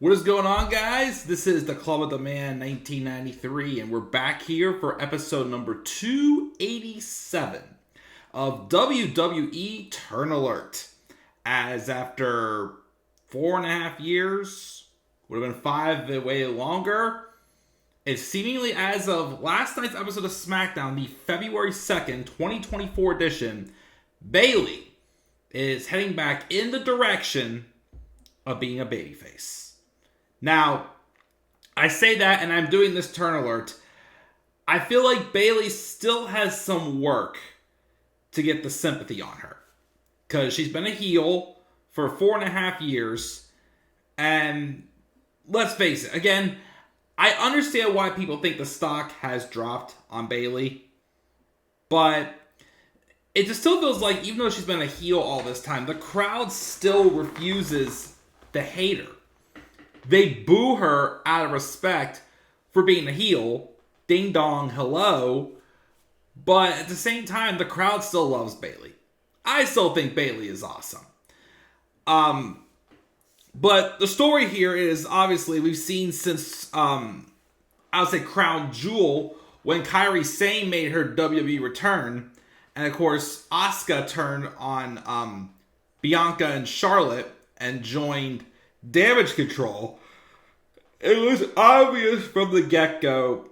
What is going on, guys? This is the Club of the Man 1993, and we're back here for episode number 287 of WWE Turn Alert. As after 4.5 years, would have been 5 way longer, it's seemingly as of last night's episode of SmackDown, the February 2nd, 2024 edition, Bayley is heading back in the direction of being a babyface. Now, I say that, and I'm doing this turn alert. I feel like Bayley still has some work to get the sympathy on her. Because she's been a heel for 4.5 years. And let's face it, again, I understand why people think the stock has dropped on Bayley. But it just still feels like, even though she's been a heel all this time, the crowd still refuses to hate her. They boo her out of respect for being a heel. Ding dong, hello. But at the same time, the crowd still loves Bayley. I still think Bayley is awesome. But the story here is, obviously, we've seen since, I would say, Crown Jewel, when Kairi Sane made her WWE return. And, of course, Asuka turned on Bianca and Charlotte and joined Damage CTRL. It was obvious from the get-go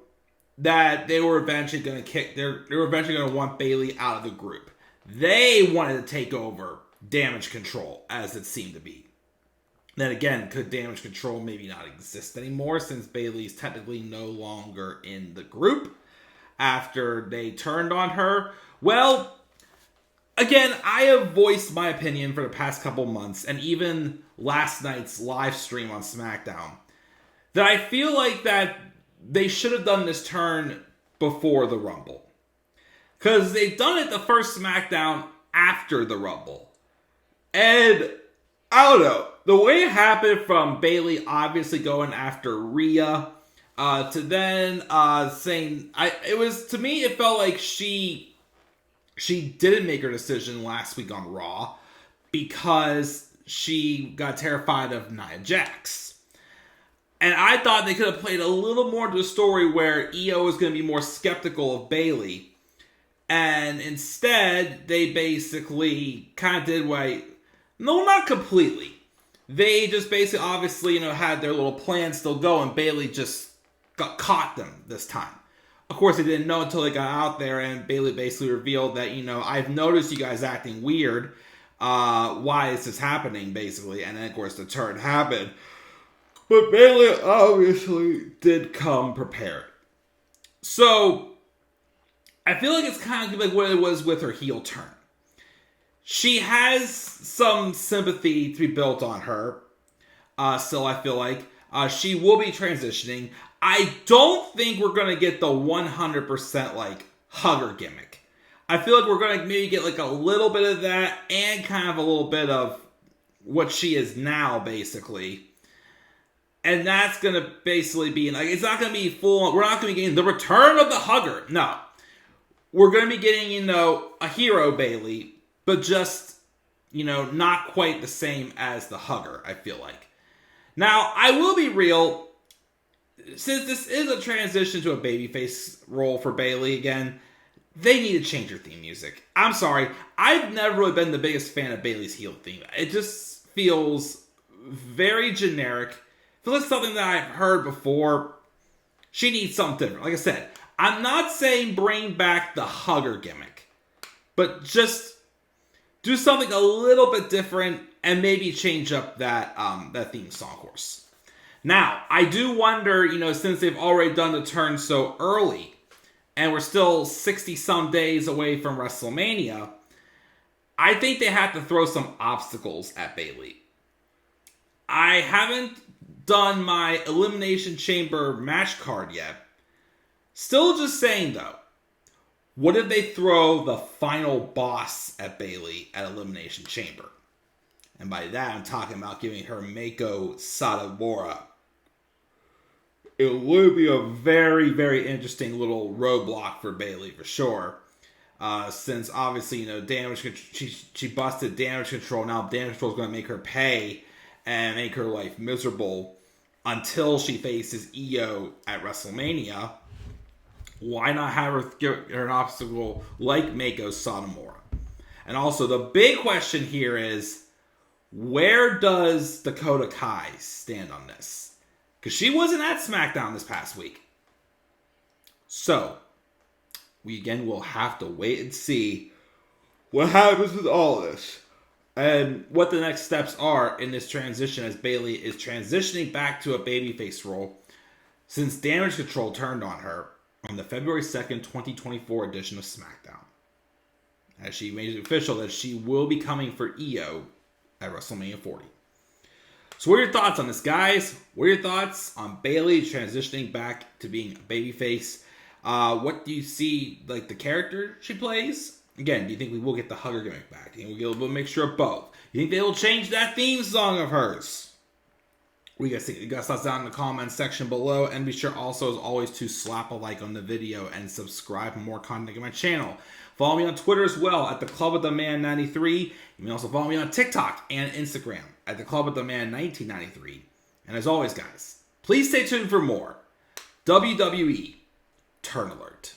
that they were eventually going to they were eventually going to want Bayley out of the group. They wanted to take over Damage CTRL, as it seemed to be. Then again, could Damage CTRL maybe not exist anymore, since Bayley's technically no longer in the group after they turned on her? Well, again, I have voiced my opinion for the past couple months, and even last night's live stream on SmackDown, that I feel like that they should have done this turn before the Rumble. Because they've done it the first SmackDown after the Rumble. And, I don't know, the way it happened from Bayley obviously going after Rhea, to then saying, to me, it felt like she didn't make her decision last week on Raw because she got terrified of Nia Jax. And I thought they could have played a little more to the story where Iyo was going to be more skeptical of Bayley. And instead, they basically kind of did no, not completely. They just basically, obviously, had their little plan still going. Bayley just caught them this time. Of course, they didn't know until they got out there, and Bayley basically revealed that, I've noticed you guys acting weird. Why is this happening, basically? And then, of course, the turn happened. But Bayley obviously did come prepared. So, I feel like it's kind of like what it was with her heel turn. She has some sympathy to be built on her. Still, I feel like she will be transitioning. I don't think we're going to get the 100% hugger gimmick. I feel like we're going to maybe get a little bit of that and kind of a little bit of what she is now, basically. And that's going to basically be, it's not going to be full, we're not going to be getting the return of the hugger. No. We're going to be getting, a hero Bayley, but just, not quite the same as the hugger, I feel like. Now, I will be real, since this is a transition to a babyface role for Bayley again, they need to change her theme music. I'm sorry, I've never really been the biggest fan of Bayley's heel theme. It just feels very generic. It feels like something that I've heard before. She needs something different. Like I said, I'm not saying bring back the hugger gimmick, but just do something a little bit different and maybe change up that theme song, of course. Now, I do wonder, since they've already done the turn so early, and we're still 60-some days away from WrestleMania, I think they have to throw some obstacles at Bayley. I haven't done my Elimination Chamber match card yet. Still just saying, though, what if they throw the final boss at Bayley at Elimination Chamber? And by that, I'm talking about giving her Mako Satomura. It would be a very, very interesting little roadblock for Bayley, for sure. Since, obviously, she busted Damage CTRL. Now Damage CTRL is going to make her pay and make her life miserable. until she faces Iyo at WrestleMania. Why not have her give her an obstacle like Mako Satomura? And also, the big question here is, where does Dakota Kai stand on this? Because she wasn't at SmackDown this past week. So, we again will have to wait and see what happens with all this. And what the next steps are in this transition as Bayley is transitioning back to a babyface role since Damage CTRL turned on her on the February 2nd, 2024 edition of SmackDown. As she made it official that she will be coming for Iyo at WrestleMania 40. So what are your thoughts on this, guys? What are your thoughts on Bayley transitioning back to being a babyface? What do you see, like, the character she plays? Again, do you think we will get the hugger gimmick back? Do you think we'll get a little mixture of both? Do you think they will change that theme song of hers? What do you guys think? You guys thoughts down in the comments section below. And be sure also, as always, to slap a like on the video and subscribe for more content on my channel. Follow me on Twitter as well at the Club of the Man 93. You can also follow me on TikTok and Instagram at the Club of the Man 1993. And as always, guys, please stay tuned for more WWE Turn Alert.